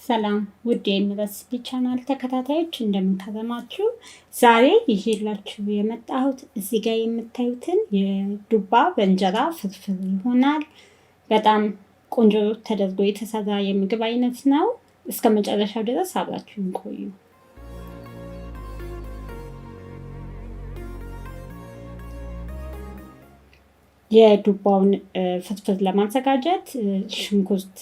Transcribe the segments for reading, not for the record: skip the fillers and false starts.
ሰላም ውድ የምረስቢ ቻናል ተከታታዮች እንደምንከረማችሁ። ዛሬ ይዤላችሁ የመጣሁት እዚህ ጋር የምታዩትን የዱባ በእንጀራ ፍርፍር ይሆናል። በጣም ቆንጆ ተደርጎ የተሰራ የምግብ አይነት ነው። እስከ መጨረሻው ድረስ አብራችሁን ቆዩ። የዱባውን ፍርፍር ለማዘጋጀት ሽንኩርት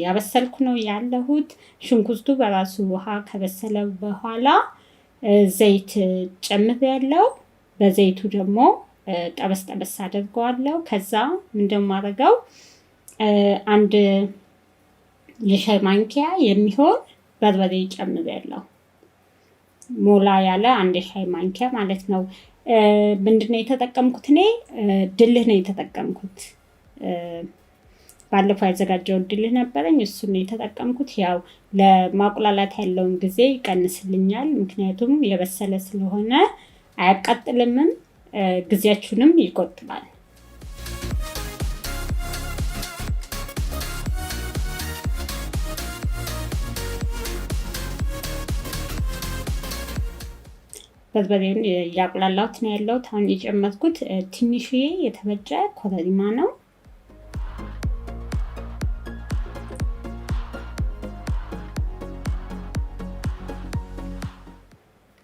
ያበሰልኩ ነው ያለሁት። ሽንኩርቱ በራሱ ውሃ ከበሰለ በኋላ ዘይት ጨምሬያለሁ። በዘይቱ ደግሞ ጠበስ አድርገዋለሁ። ከዛ እንደማደርገው አንድ የሻይ ማንኪያ የሚሆን በርበሬ ጨምሬያለሁ። ሞላ ያለ አንድ የሻይ ማንኪያ ማለት ነው። ምንድነው የተጠቀምኩት? እኔ ድልህ ነው የተጠቀምኩት። ባለፈው ያዘጋጀው ድልህ ነበረኝ፣ እሱን ነው የተጠቀምኩት። ያው ለማቁላላት ያለውን ጊዜ ይቀንስልኛል፣ ምክንያቱም የበሰለ ስለሆነ አያቃጥልምም፣ ጊዜያችሁንም ይቆጥባል። በርበሬውን ያቁላላሁት ነው ያለሁት። አሁን የጨመርኩት ትንሽዬ የተፈጨ ኮረሪማ ነው።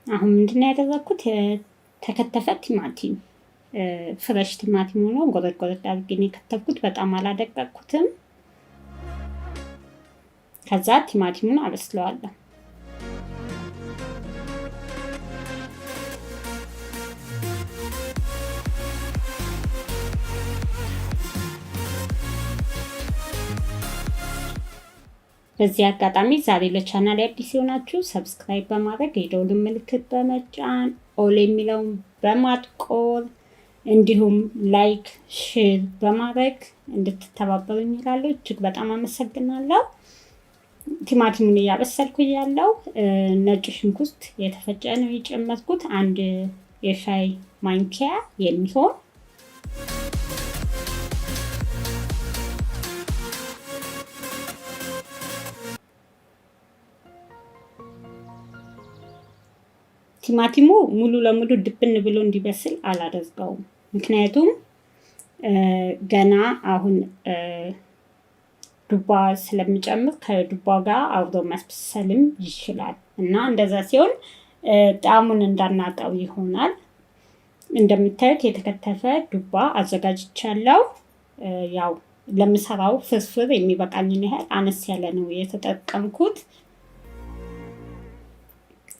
አሁን ምንድነው ያደረኩት? የተከተፈ ቲማቲም፣ ፍረሽ ቲማቲም ሆኖ ጎረድ አድርጌ ነው የከተፍኩት። በጣም አላደቀቅኩትም። ከዛ ቲማቲሙን አበስለዋለሁ። በዚህ አጋጣሚ ዛሬ ለቻናል አዲስ የሆናችሁ ሰብስክራይብ በማድረግ የደወል ምልክት በመጫን ኦል የሚለውን በማጥቆር እንዲሁም ላይክ ሼር በማድረግ እንድትተባበሩኝ እላለሁ። እጅግ በጣም አመሰግናለሁ። ቲማቲሙን እያበሰልኩ ያለው ነጭ ሽንኩርት የተፈጨ ነው የጨመርኩት፣ አንድ የሻይ ማንኪያ የሚሆን ቲማቲሙ ሙሉ ለሙሉ ድብን ብሎ እንዲበስል አላደርገውም። ምክንያቱም ገና አሁን ዱባ ስለምጨምር ከዱባ ጋር አብሮ መስበስልም ይችላል እና እንደዛ ሲሆን ጣዕሙን እንዳናጣው ይሆናል። እንደምታዩት የተከተፈ ዱባ አዘጋጅቻለሁ። ያው ለምሰራው ፍርፍር የሚበቃኝን ያህል አነስ ያለ ነው የተጠቀምኩት።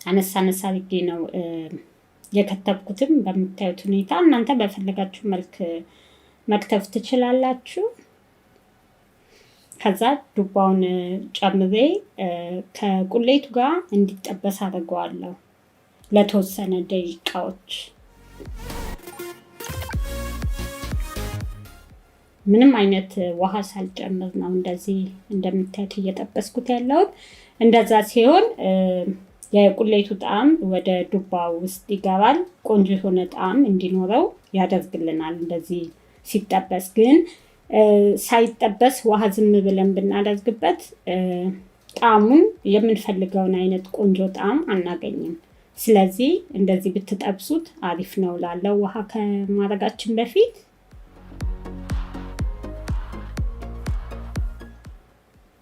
አነሳ አድርጌ ነው የከተብኩትም። በምታዩት ሁኔታ እናንተ በፈለጋችሁ መልክ መክተፍ ትችላላችሁ። ከዛ ዱባውን ጨምሬ ከቁሌቱ ጋር እንዲጠበስ አድርገዋለሁ ለተወሰነ ደቂቃዎች። ምንም አይነት ውሃ ሳልጨምር ነው እንደዚህ እንደምታዩት እየጠበስኩት ያለሁት። እንደዛ ሲሆን የቁሌቱ ጣዕም ወደ ዱባ ውስጥ ይገባል። ቆንጆ የሆነ ጣዕም እንዲኖረው ያደርግልናል። እንደዚህ ሲጠበስ ግን ሳይጠበስ ውሃ ዝም ብለን ብናደርግበት ጣዕሙን የምንፈልገውን አይነት ቆንጆ ጣዕም አናገኝም። ስለዚህ እንደዚህ ብትጠብሱት አሪፍ ነው ላለው ውሃ ከማድረጋችን በፊት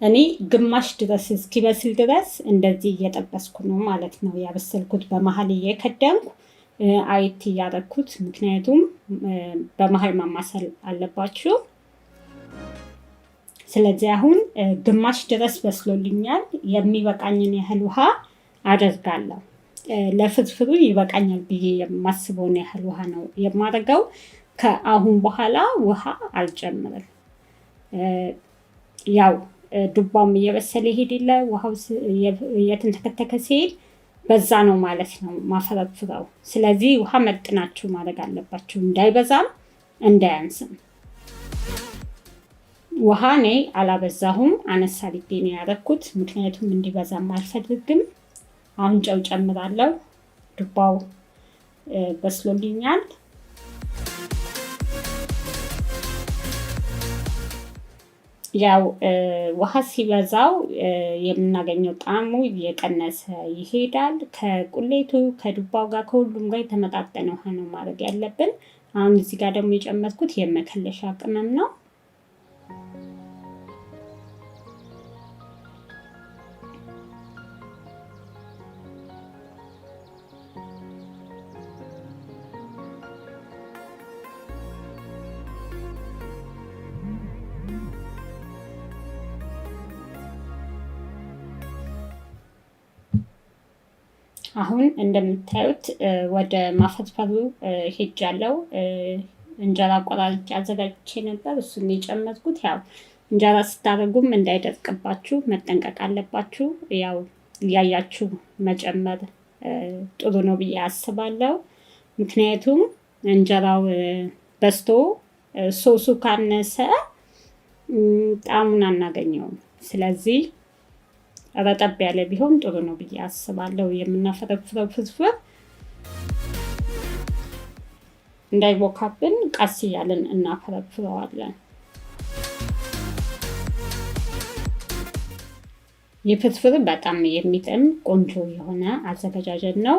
እኔ ግማሽ ድረስ እስኪበስል ድረስ እንደዚህ እየጠበስኩ ነው ማለት ነው ያበሰልኩት። በመሀል እየከደንኩ አየት እያደረኩት፣ ምክንያቱም በመሀል ማማሰል አለባችሁ። ስለዚህ አሁን ግማሽ ድረስ በስሎልኛል። የሚበቃኝን ያህል ውሃ አደርጋለሁ። ለፍርፍሩ ይበቃኛል ብዬ የማስበውን ያህል ውሃ ነው የማደርገው። ከአሁን በኋላ ውሃ አልጨምርም። ያው ዱባውም እየበሰለ ይሄድል፣ ውሃው እየተንተከተከ ሲሄድ በዛ ነው ማለት ነው ማፈረፍረው። ስለዚህ ውሃ መጥናችሁ ማድረግ አለባችሁ፣ እንዳይበዛም እንዳያንስም። ውሃ እኔ አላበዛሁም፣ አነሳ አድርጌ ነው ያደረኩት፣ ምክንያቱም እንዲበዛም አልፈልግም። አሁን ጨው ጨምራለሁ። ዱባው ያው ውሃ ሲበዛው የምናገኘው ጣዕሙ እየቀነሰ ይሄዳል። ከቁሌቱ ከዱባው ጋር ከሁሉም ጋር የተመጣጠነ ውሃ ነው ማድረግ ያለብን። አሁን እዚህ ጋር ደግሞ የጨመርኩት የመከለሻ ቅመም ነው። አሁን እንደምታዩት ወደ ማፈትፈሉ ሄጃለሁ። እንጀራ ቆራርጬ አዘጋጅቼ ነበር፣ እሱን የጨመርኩት። ያው እንጀራ ስታደርጉም እንዳይደርቅባችሁ መጠንቀቅ አለባችሁ። ያው እያያችሁ መጨመር ጥሩ ነው ብዬ አስባለሁ። ምክንያቱም እንጀራው በስቶ ሶሱ ካነሰ ጣዕሙን አናገኘውም። ስለዚህ ረጠብ ያለ ቢሆን ጥሩ ነው ብዬ አስባለሁ። የምናፈረፍረው ፍርፍር እንዳይቦካብን ቀስ እያልን እናፈረፍረዋለን። የፍርፍር በጣም የሚጥም ቆንጆ የሆነ አዘገጃጀት ነው።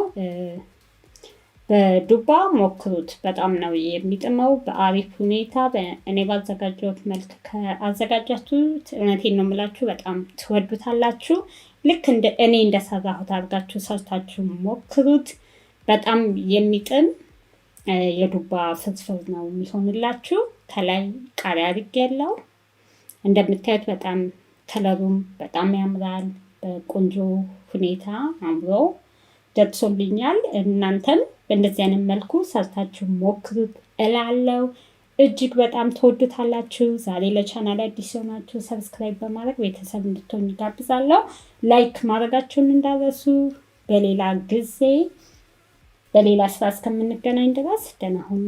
በዱባ ሞክሩት፣ በጣም ነው የሚጥመው በአሪፍ ሁኔታ። እኔ ባዘጋጀሁት መልክ ከአዘጋጃችሁት እውነቴን ነው የምላችሁ በጣም ትወዱታላችሁ። ልክ እኔ እንደሰራሁት አድርጋችሁ ሰርታችሁ ሞክሩት። በጣም የሚጥም የዱባ ፍርፍር ነው የሚሆንላችሁ። ከላይ ቃሪያ አድርጌያለሁ። እንደምታዩት በጣም ከለሩም በጣም ያምራል። በቆንጆ ሁኔታ አምሮ ደርሶልኛል። እናንተም በእንደዚህ አይነት መልኩ ሰርታችሁ ሞክሩት እላለሁ። እጅግ በጣም ተወዱታላችሁ። ዛሬ ለቻናል አዲስ ሆናችሁ ሰብስክራይብ በማድረግ ቤተሰብ እንድትሆኑ ጋብዛለሁ። ላይክ ማድረጋችሁን እንዳትረሱ። በሌላ ጊዜ በሌላ ስራ እስከምንገናኝ ድረስ ደህና ሁኑ።